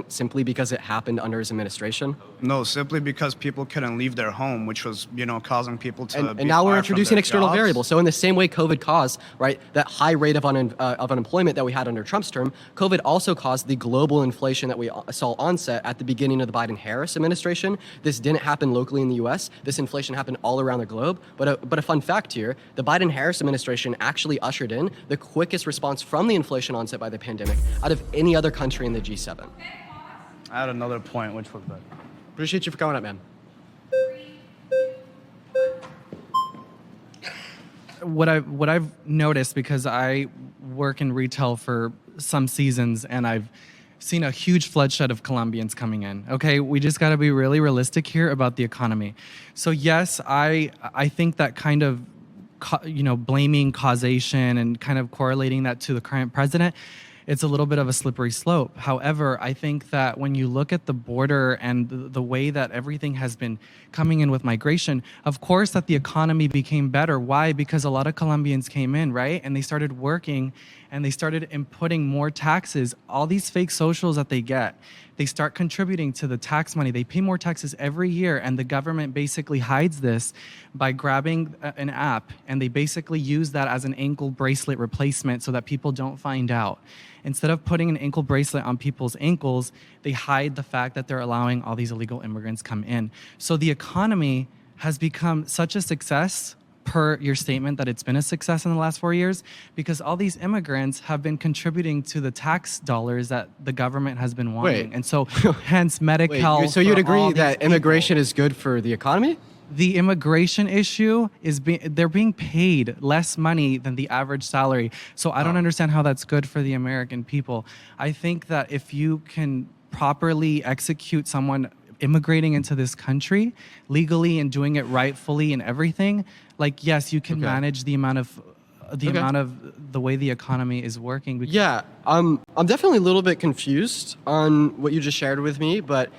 simply because it happened under his administration? No, simply because people couldn't leave their home, which was, causing people to And be now we're fired from introducing their external jobs. variables. So in the same way COVID caused, right, that high rate of unemployment that we had under Trump's term, COVID also caused the global inflation that we saw onset at the beginning of the Biden-Harris administration. This didn't happen locally in the U.S. This inflation happened all around the globe. But a fun fact here, the Biden-Harris administration actually ushered in the quickest response from the inflation onset by the pandemic out of any other country in the G7. I had another point, which was that. Appreciate you for coming up, man. What I've noticed, because I work in retail for some seasons and I've seen a huge flood of Colombians coming in. Okay, we just got to be really realistic here about the economy. So yes, I think that kind of blaming causation and kind of correlating that to the current president, it's a little bit of a slippery slope. However, I think that when you look at the border and the way that everything has been coming in with migration, of course that the economy became better. Why? Because a lot of Colombians came in, right? And they started working and they started inputting more taxes. All these fake socials that they get, they start contributing to the tax money. They pay more taxes every year, and the government basically hides this by grabbing an app, and they basically use that as an ankle bracelet replacement so that people don't find out. Instead of putting an ankle bracelet on people's ankles, they hide the fact that they're allowing all these illegal immigrants come in. So the economy has become such a success, per your statement that it's been a success in the last 4 years, because all these immigrants have been contributing to the tax dollars that the government has been wanting. Wait. And so hence Medi-Cal. So you'd for agree all that these immigration people. is good for the economy? The immigration issue is they're being paid less money than the average salary. So I don't understand how that's good for the American people. I think that if you can properly execute someone immigrating into this country legally and doing it rightfully and everything, like, yes, you can manage the amount of the way the economy is working. Yeah, I'm definitely a little bit confused on what you just shared with me, but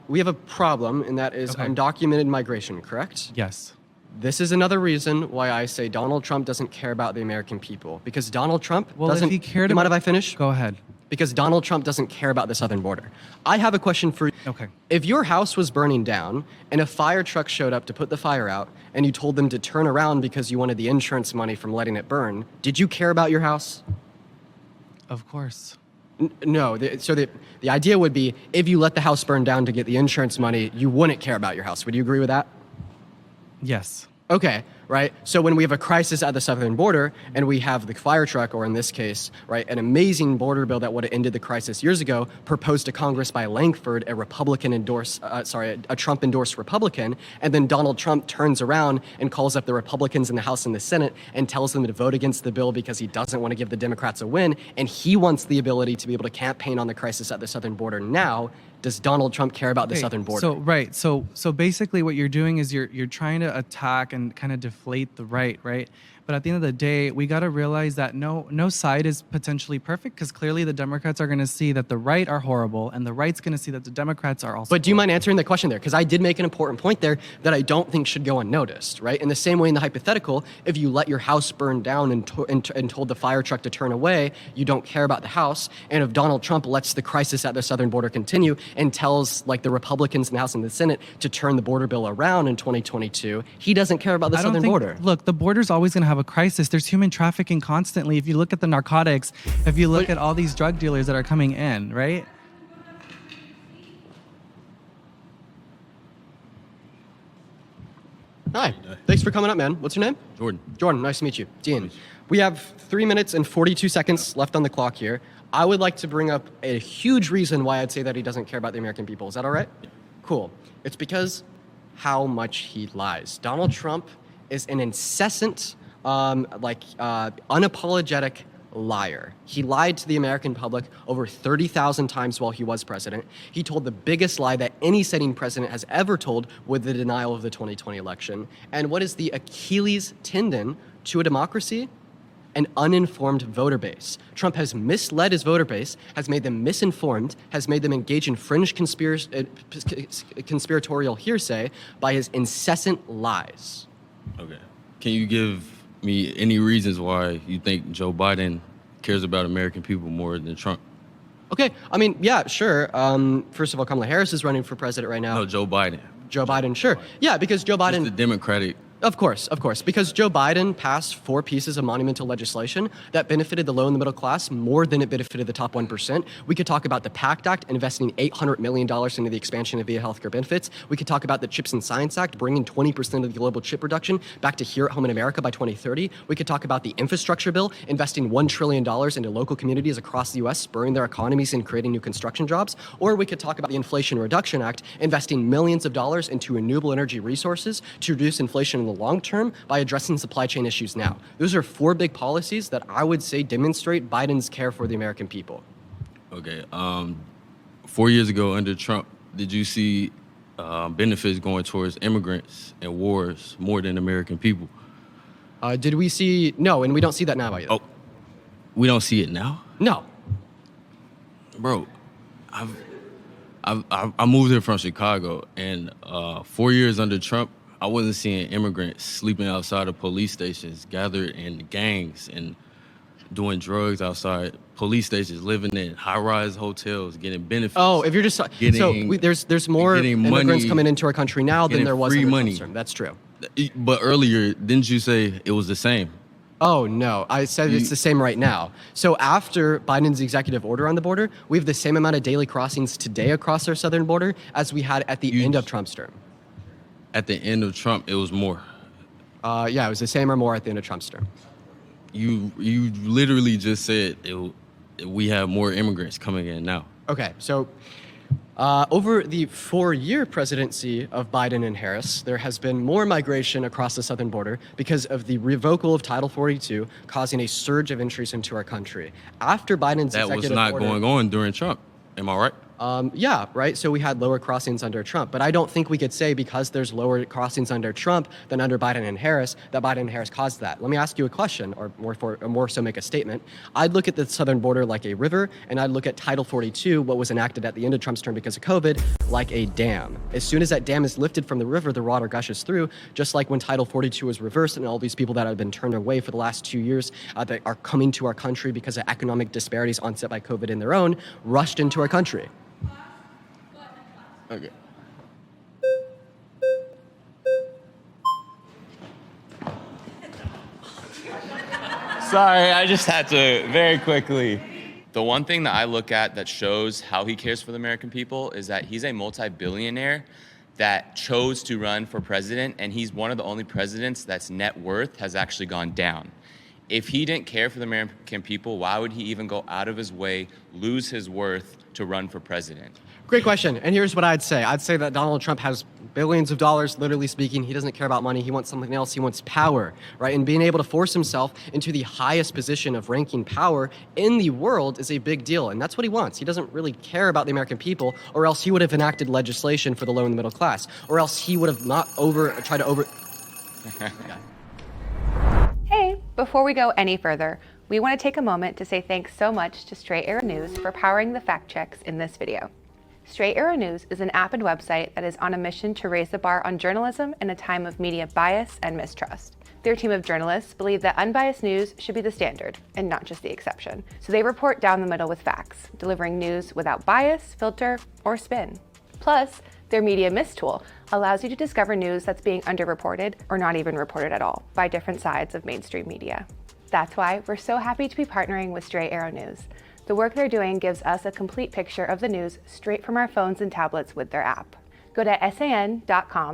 we have a problem, and that is undocumented migration, correct? Yes. This is another reason why I say Donald Trump doesn't care about the American people, because Donald Trump doesn't... if he cared you mind if about... I finish? Go ahead. Because Donald Trump doesn't care about the southern border. I have a question for you. Okay. If your house was burning down and a fire truck showed up to put the fire out and you told them to turn around because you wanted the insurance money from letting it burn, did you care about your house? Of course. No. So the idea would be, if you let the house burn down to get the insurance money, you wouldn't care about your house. Would you agree with that? Yes. Okay, right? So when we have a crisis at the southern border and we have the fire truck, or in this case, right, an amazing border bill that would have ended the crisis years ago, proposed to Congress by Lankford, a Trump-endorsed Republican, and then Donald Trump turns around and calls up the Republicans in the House and the Senate and tells them to vote against the bill because he doesn't want to give the Democrats a win, and he wants the ability to be able to campaign on the crisis at the southern border now. Does Donald Trump care about the southern border? So basically what you're doing is you're trying to attack and kind of deflate the right? But at the end of the day, we got to realize that no side is potentially perfect, because clearly the Democrats are going to see that the right are horrible and the right's going to see that the Democrats are also But do you mind answering the question there? Because I did make an important point there that I don't think should go unnoticed, right? In the same way, in the hypothetical, if you let your house burn down and told the fire truck to turn away, you don't care about the house. And if Donald Trump lets the crisis at the southern border continue and tells like the Republicans in the House and the Senate to turn the border bill around in 2022, he doesn't care about the southern border. Look, the border's always going to have a crisis. There's human trafficking constantly. If you look at the narcotics, if you look at all these drug dealers that are coming in, right? Hi, thanks for coming up, man. What's your name? Jordan. Jordan, nice to meet you. Dean, we have 3 minutes and 42 seconds left on the clock here. I would like to bring up a huge reason why I'd say that he doesn't care about the American people. Is that all right? Cool. It's because how much he lies. Donald Trump is an incessant, unapologetic liar. He lied to the American public over 30,000 times while he was president. He told the biggest lie that any sitting president has ever told with the denial of the 2020 election. And what is the Achilles tendon to a democracy? An uninformed voter base. Trump has misled his voter base, has made them misinformed, has made them engage in fringe conspiratorial hearsay by his incessant lies. Okay. Can you give me any reasons why you think Joe Biden cares about American people more than Trump? Okay, I mean, yeah, sure. First of all, Kamala Harris is running for president right now. No, Joe Biden. Joe Biden, sure. Yeah, because Joe It's Biden. the Democratic. Of course. Because Joe Biden passed 4 pieces of monumental legislation that benefited the low and the middle class more than it benefited the top 1%. We could talk about the PACT Act, investing $800 million into the expansion of VA healthcare benefits. We could talk about the CHIPS and Science Act, bringing 20% of the global chip production back to here at home in America by 2030. We could talk about the infrastructure bill, investing $1 trillion into local communities across the U.S., spurring their economies and creating new construction jobs. Or we could talk about the Inflation Reduction Act, investing millions of dollars into renewable energy resources to reduce inflation in the long term by addressing supply chain issues now. Those are 4 big policies that I would say demonstrate Biden's care for the American people. Okay. 4 years ago under Trump, did you see benefits going towards immigrants and wars more than American people? Did we see? No, and we don't see that now either. Oh, we don't see it now? No. Bro, I moved here from Chicago, and 4 years under Trump, I wasn't seeing immigrants sleeping outside of police stations, gathered in gangs and doing drugs outside police stations, living in high-rise hotels, getting benefits. Oh, if you're just there's more getting immigrants money, coming into our country now than getting there was free under money. Trump's term. That's true. But earlier, didn't you say it was the same? Oh, no. I said it's the same right now. So after Biden's executive order on the border, we have the same amount of daily crossings today across our southern border as we had at the end of Trump's term. At the end of Trump, it was more. Yeah, it was the same or more at the end of Trump's term. You literally just said we have more immigrants coming in now. Okay, so over the 4-year presidency of Biden and Harris, there has been more migration across the southern border because of the revocal of Title 42, causing a surge of entries into our country. After Biden's That was executive not order, going on during Trump. Am I right? Yeah, right. So we had lower crossings under Trump, but I don't think we could say because there's lower crossings under Trump than under Biden and Harris that Biden and Harris caused that. Let me ask you a question, or more so make a statement. I'd look at the southern border like a river, and I'd look at Title 42, what was enacted at the end of Trump's term because of COVID, like a dam. As soon as that dam is lifted from the river, the water gushes through, just like when Title 42 was reversed and all these people that have been turned away for the last 2 years that are coming to our country because of economic disparities onset by COVID in their own, rushed into our country. Okay. Sorry, I just had to very quickly. The one thing that I look at that shows how he cares for the American people is that he's a multi-billionaire that chose to run for president, and he's one of the only presidents that's net worth has actually gone down. If he didn't care for the American people, why would he even go out of his way, lose his worth to run for president? Great question. And here's what I'd say. I'd say that Donald Trump has billions of dollars, literally speaking. He doesn't care about money. He wants something else. He wants power, right? And being able to force himself into the highest position of ranking power in the world is a big deal. And that's what he wants. He doesn't really care about the American people, or else he would have enacted legislation for the low and the middle class, or else he would have not tried to over. Hey, before we go any further, we want to take a moment to say thanks so much to Straight Arrow News for powering the fact checks in this video. Straight Arrow News is an app and website that is on a mission to raise the bar on journalism in a time of media bias and mistrust. Their team of journalists believe that unbiased news should be the standard and not just the exception. So they report down the middle with facts, delivering news without bias, filter, or spin. Plus, their Media Mist tool allows you to discover news that's being underreported or not even reported at all by different sides of mainstream media. That's why we're so happy to be partnering with Straight Arrow News. The work they're doing gives us a complete picture of the news straight from our phones and tablets with their app. Go to san.com